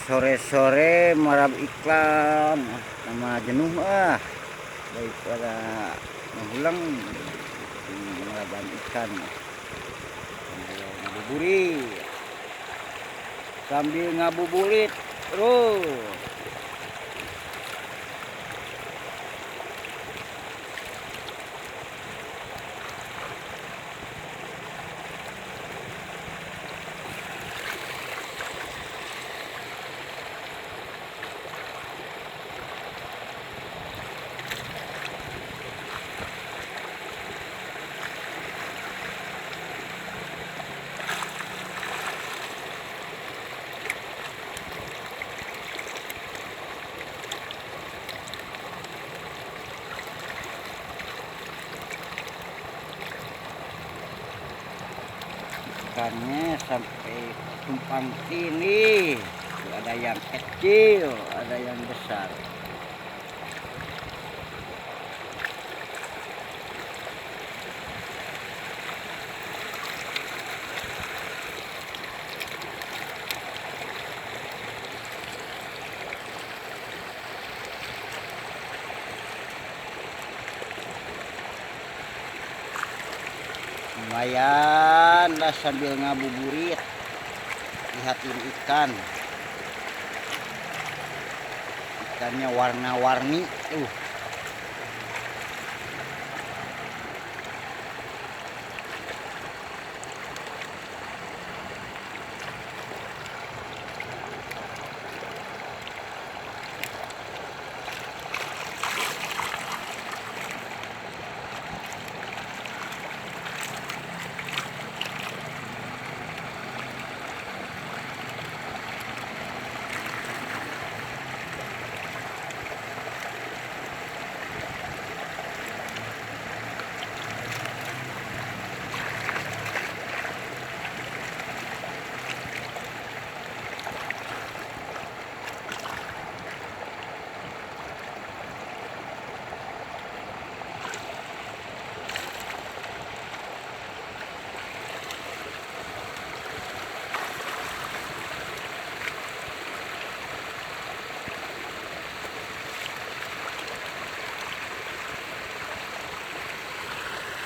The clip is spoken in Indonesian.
Sore-sore marab iklan sama jenuh daripada menghulang maraban ikan sambil ngabuburit terus. Ikannya sampai tumpang sini, ada yang kecil ada yang besar. Lumayan lah sambil ngabuburit, lihatin ikannya warna-warni tuh.